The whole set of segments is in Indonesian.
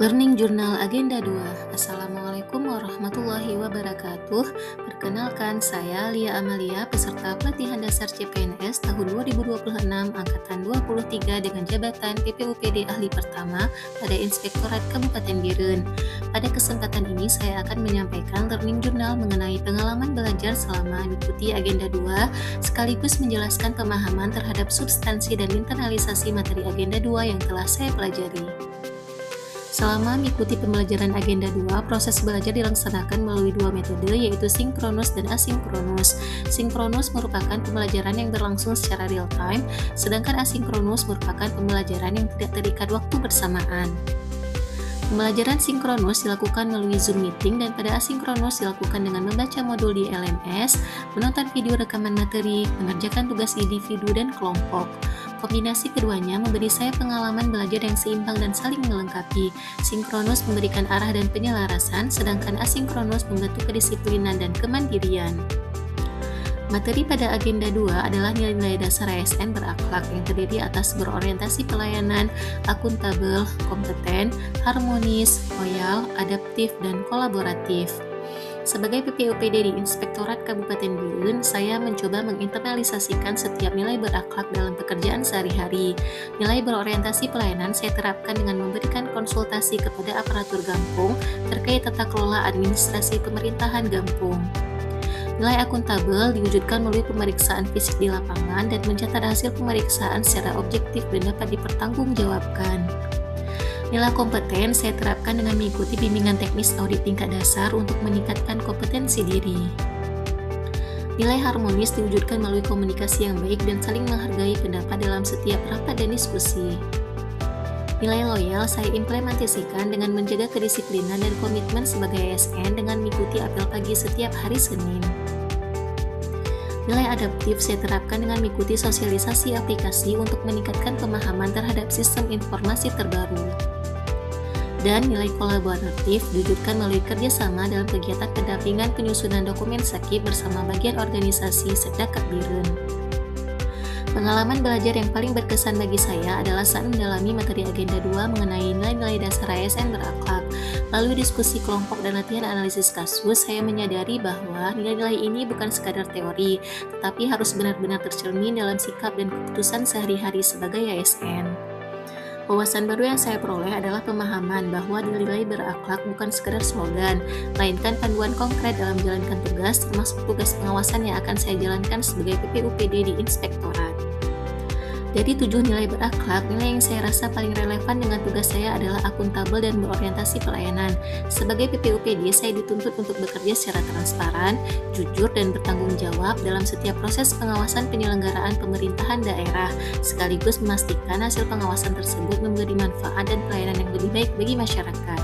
Learning Journal Agenda 2. Assalamualaikum warahmatullahi wabarakatuh. Perkenalkan, saya Lia Amalia, peserta pelatihan dasar CPNS tahun 2026 angkatan 23 dengan jabatan PPUPD Ahli Pertama pada Inspektorat Kabupaten Biren. Pada kesempatan ini saya akan menyampaikan learning journal mengenai pengalaman belajar selama mengikuti Agenda 2 sekaligus menjelaskan pemahaman terhadap substansi dan internalisasi materi Agenda 2 yang telah saya pelajari. Selama mengikuti pembelajaran Agenda 2, proses belajar dilaksanakan melalui dua metode, yaitu sinkronus dan asinkronus. Sinkronus merupakan pembelajaran yang berlangsung secara real time, sedangkan asinkronus merupakan pembelajaran yang tidak terikat waktu bersamaan. Pembelajaran sinkronus dilakukan melalui Zoom meeting dan pada asinkronus dilakukan dengan membaca modul di LMS, menonton video rekaman materi, mengerjakan tugas individu dan kelompok. Kombinasi keduanya memberi saya pengalaman belajar yang seimbang dan saling melengkapi. Sinkronus memberikan arah dan penyelarasan, sedangkan asinkronus membentuk kedisiplinan dan kemandirian. Materi pada Agenda 2 adalah nilai-nilai dasar ASN berakhlak yang terdiri atas berorientasi pelayanan, akuntabel, kompeten, harmonis, loyal, adaptif, dan kolaboratif. Sebagai PPUPD di Inspektorat Kabupaten Biren, saya mencoba menginternalisasikan setiap nilai berakhlak dalam pekerjaan sehari-hari. Nilai berorientasi pelayanan saya terapkan dengan memberikan konsultasi kepada aparatur Gampung terkait tata kelola administrasi pemerintahan Gampung. Nilai akuntabel diwujudkan melalui pemeriksaan fisik di lapangan dan mencatat hasil pemeriksaan secara objektif dan dapat dipertanggungjawabkan. Nilai kompeten saya terapkan dengan mengikuti bimbingan teknis audit tingkat dasar untuk meningkatkan kompetensi diri. Nilai harmonis diwujudkan melalui komunikasi yang baik dan saling menghargai pendapat dalam setiap rapat dan diskusi. Nilai loyal saya implementasikan dengan menjaga kedisiplinan dan komitmen sebagai ASN dengan mengikuti apel pagi setiap hari Senin. Nilai adaptif saya terapkan dengan mengikuti sosialisasi aplikasi untuk meningkatkan pemahaman terhadap sistem informasi terbaru. Dan nilai kolaboratif diwujudkan melalui kerjasama dalam kegiatan pendampingan penyusunan dokumen sakit bersama bagian organisasi Sedakap Biren. Pengalaman belajar yang paling berkesan bagi saya adalah saat mendalami materi Agenda 2 mengenai nilai-nilai dasar ASN berakhlak. Melalui diskusi kelompok dan latihan analisis kasus, saya menyadari bahwa nilai-nilai ini bukan sekadar teori, tetapi harus benar-benar tercermin dalam sikap dan keputusan sehari-hari sebagai ASN. Wawasan baru yang saya peroleh adalah pemahaman bahwa nilai berakhlak bukan sekadar slogan, melainkan panduan konkret dalam menjalankan tugas, termasuk tugas pengawasan yang akan saya jalankan sebagai PPUPD di Inspektorat. Dari 7 nilai berakhlak, nilai yang saya rasa paling relevan dengan tugas saya adalah akuntabel dan berorientasi pelayanan. Sebagai PPUPD, saya dituntut untuk bekerja secara transparan, jujur, dan bertanggung jawab dalam setiap proses pengawasan penyelenggaraan pemerintahan daerah, sekaligus memastikan hasil pengawasan tersebut memberi manfaat dan pelayanan yang lebih baik bagi masyarakat.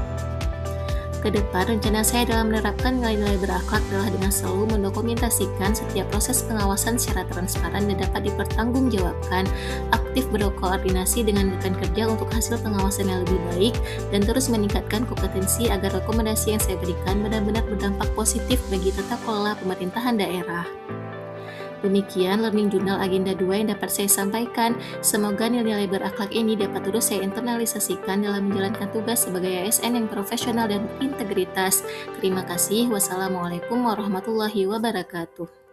Kedepan, rencana saya dalam menerapkan nilai-nilai berakhlak adalah dengan selalu mendokumentasikan setiap proses pengawasan secara transparan dan dapat dipertanggungjawabkan, aktif berkoordinasi dengan rekan kerja untuk hasil pengawasan yang lebih baik, dan terus meningkatkan kompetensi agar rekomendasi yang saya berikan benar-benar berdampak positif bagi tata kelola pemerintahan daerah. Demikian learning journal Agenda 2 yang dapat saya sampaikan. Semoga nilai-nilai berakhlak ini dapat terus saya internalisasikan dalam menjalankan tugas sebagai ASN yang profesional dan berintegritas. Terima kasih. Wassalamualaikum warahmatullahi wabarakatuh.